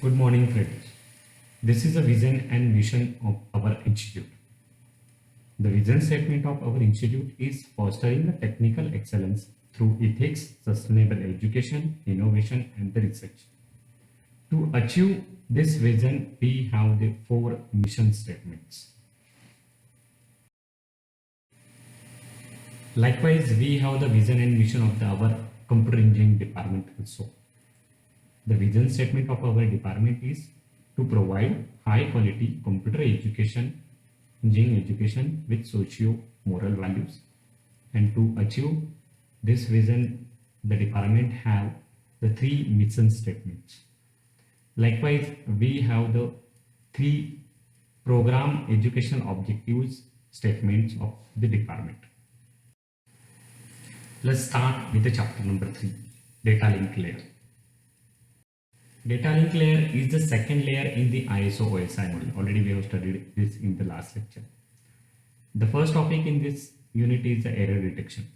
Good morning, friends. This is the vision and mission of our institute. The vision statement of our institute is fostering the technical excellence through ethics, sustainable education, innovation, and the research. To achieve this vision, we have the four mission statements. Likewise, we have the vision and mission of our computer engineering department also. The vision statement of our department is to provide high quality computer education, engineering education with socio-moral values. And to achieve this vision, the department have the three mission statements. Likewise, we have the three program education objectives statements of the department. Let's start with the chapter number 3, data link layer. Data link layer is the second layer in the ISO OSI model. Already we have studied this in the last lecture. The first topic in this unit is the error detection.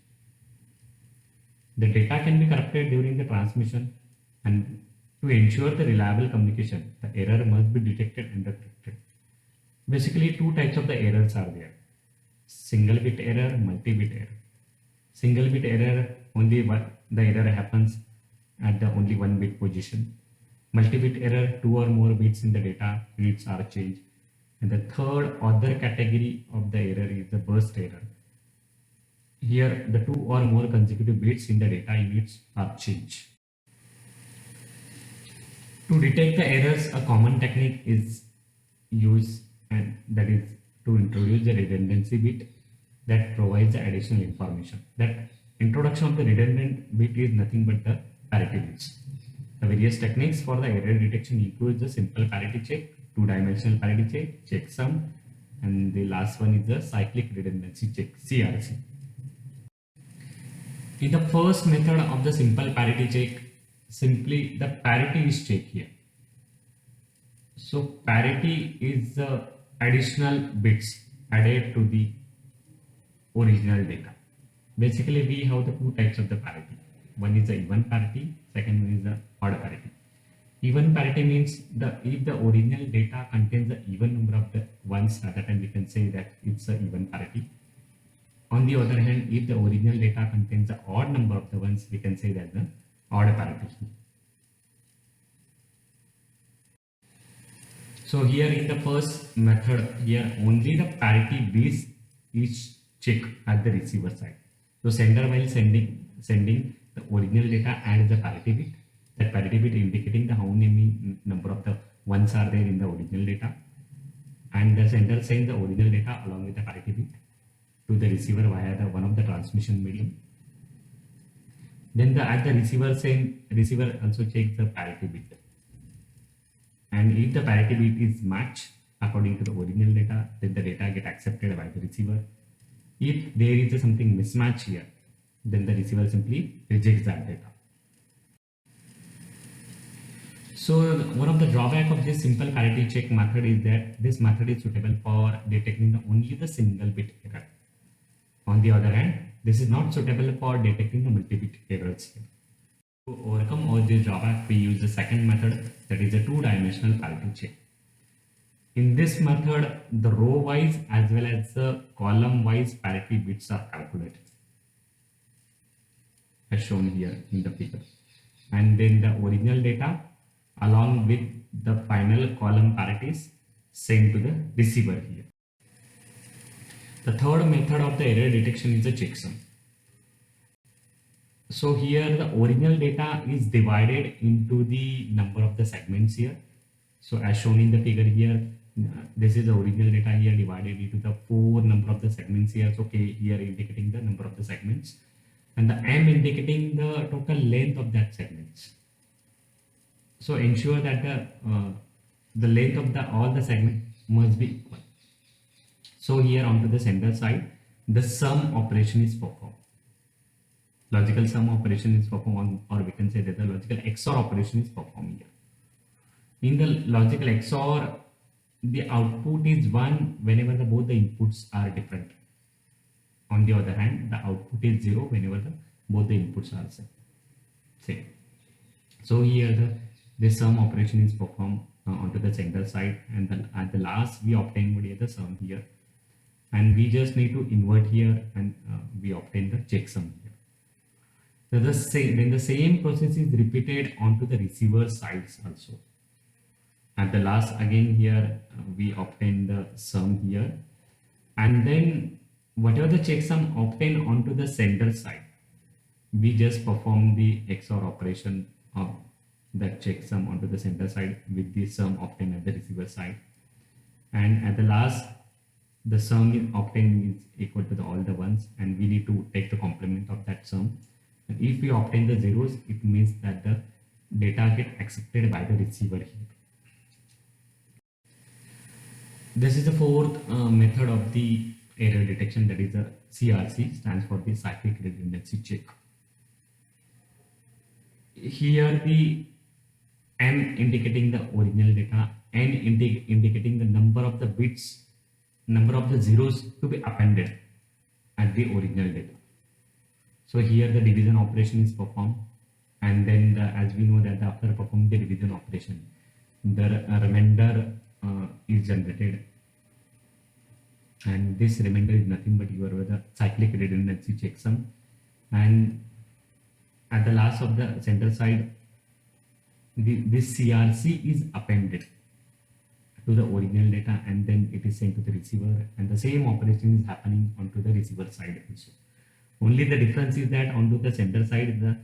The data can be corrupted during the transmission, and to ensure the reliable communication, the error must be detected and corrected. Basically, two types of the errors are there: single bit error, multi-bit error. Single bit error, only the error happens at the only one bit position. Multi-bit error, two or more bits in the data units are changed. And the third other category of the error is the burst error. Here the two or more consecutive bits in the data units are changed. To detect the errors, a common technique is used, and that is to introduce the redundancy bit that provides the additional information. That introduction of the redundant bit is nothing but the parity bits. The various techniques for the error detection include the simple parity check, two-dimensional parity check, checksum, and the last one is the cyclic redundancy check, CRC. In the first method of the simple parity check, simply the parity is checked here. So parity is the additional bits added to the original data. Basically, we have the two types of the parity. One is the even parity, second one is the odd parity. Even parity means if the original data contains the even number of the ones, at that time we can say that it's a even parity. On the other hand, if the original data contains the odd number of the ones, we can say that the odd parity. So here in the first method, here only the parity base is checked at the receiver side. So sender while sending the original data adds the parity bit. That parity bit indicating the how many number of the ones are there in the original data, and the sender sends the original data along with the parity bit to the receiver via the one of the transmission medium. Then at the receiver also checks the parity bit, and if the parity bit is matched according to the original data, then the data get accepted by the receiver. If there is something mismatch here, then the receiver simply rejects that data. So one of the drawback of this simple parity check method is that this method is suitable for detecting only the single bit error. On the other hand, this is not suitable for detecting the multi-bit errors here. To overcome all these drawbacks, we use the second method, that is a two-dimensional parity check. In this method, the row-wise as well as the column-wise parity bits are calculated, as shown here in the figure, and then the original data along with the final column parities sent to the receiver here. The third method of the error detection is the checksum. So here the original data is divided into the number of the segments here. So as shown in the figure here, this is the original data here divided into the 4 number of the segments here. So K here indicating the number of the segments, and the M indicating the total length of that segments. So ensure that the length of all the segment must be equal. So here onto the sender side, the sum operation is performed. Logical sum operation is performed, or we can say that the logical XOR operation is performed here. In the logical XOR, the output is 1 whenever both the inputs are different. On the other hand, the output is 0 whenever both the inputs are same. So here This sum operation is performed onto the sender side, and then at the last we obtain what is the sum here, and we just need to invert here, and we obtain the checksum here. So then the same process is repeated onto the receiver sides also. At the last again here we obtain the sum here, and then whatever the checksum obtained onto the sender side, we just perform the XOR operation of that checksum onto the sender side with the sum obtained at the receiver side, and at the last the sum obtained is equal to all the ones, and we need to take the complement of that sum, and if we obtain the zeros, it means that the data get accepted by the receiver here. This is the fourth method of the error detection, that is the CRC, stands for the cyclic redundancy check. Here the M indicating the original data, N indicating the number of the bits, number of the zeros to be appended at the original data. So here the division operation is performed, and then as we know that after performing the division operation, the remainder is generated, and this remainder is nothing but your the cyclic redundancy checksum, and at the last of the center side this CRC is appended to the original data, and then it is sent to the receiver, and the same operation is happening onto the receiver side also. Only the difference is that onto the center side the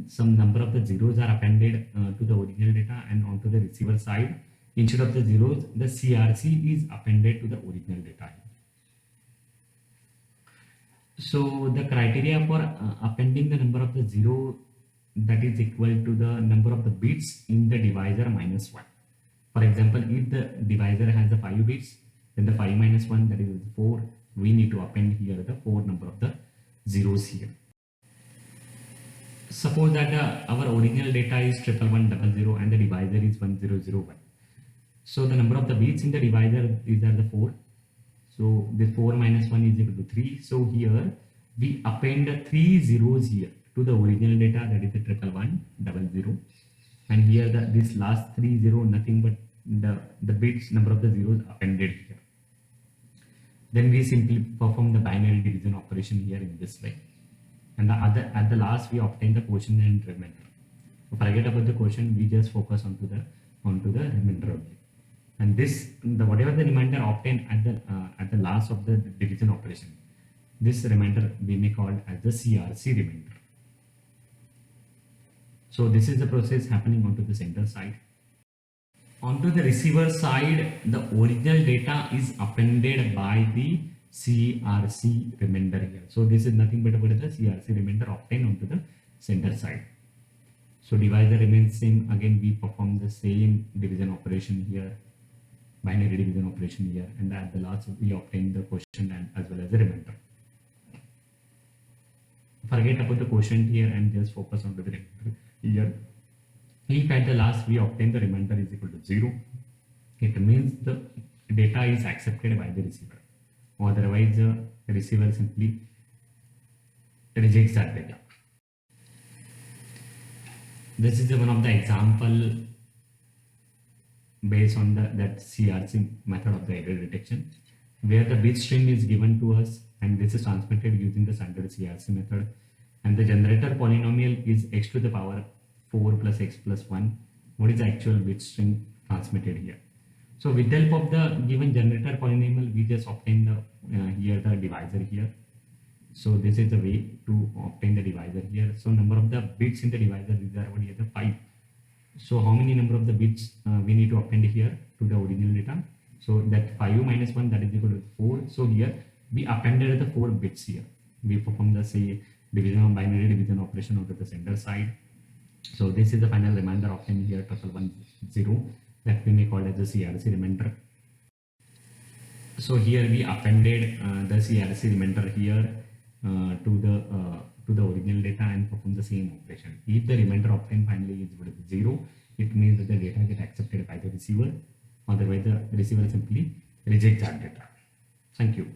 some number of the zeros are appended to the original data, and onto the receiver side instead of the zeros the CRC is appended to the original data. So the criteria for appending the number of the zero, that is equal to the number of the bits in the divisor minus 1. For example, if the divisor has the 5 bits, then the 5 minus 1, that is 4, we need to append here the 4 number of the zeros here. Suppose that our original data is 11100 and the divisor is 1001. So the number of the bits in the divisor is the 4. So this 4 minus 1 is equal to 3. So here we append 3 zeros here to the original data, that is the 11100, and here this last 3 zero, nothing but the bits number of the zeros appended here. Then we simply perform the binary division operation here in this way, and at the last we obtain the quotient and remainder. So forget about the quotient, we just focus onto the remainder only. And this whatever the remainder obtained at the last of the division operation, this remainder we may call as the CRC remainder. So this is the process happening onto the center side. Onto the receiver side, the original data is appended by the CRC remainder here. So this is nothing but about the CRC remainder obtained onto the center side. So divisor remains same. Again we perform the same division operation here, binary division operation here, and at the last we obtain the quotient and as well as the remainder. Forget about the quotient here and just focus on the remainder here. If at the last we obtain the remainder is equal to 0, it means the data is accepted by the receiver. Otherwise, the receiver simply rejects that data. This is one of the example based on that CRC method of the error detection, where the bit string is given to us, and this is transmitted using the standard CRC method, and the generator polynomial is x to the power 4 plus x plus 1. What is the actual bit string transmitted here? So with the help of the given generator polynomial, we just obtain the here the divisor here. So this is the way to obtain the divisor here. So number of the bits in the divisor is over here the 5. So how many number of the bits we need to append here to the original data? So that 5 minus 1, that is equal to 4. So here we appended the 4 bits here. We perform the division, binary division operation onto the center side. So this is the final remainder obtained here, total 10, that we may call as the CRC remainder. So here we appended the CRC remainder here to the original data and perform the same operation. If the remainder obtained finally is equal to 0, it means that the data get accepted by the receiver. Otherwise, the receiver simply rejects that data. Thank you.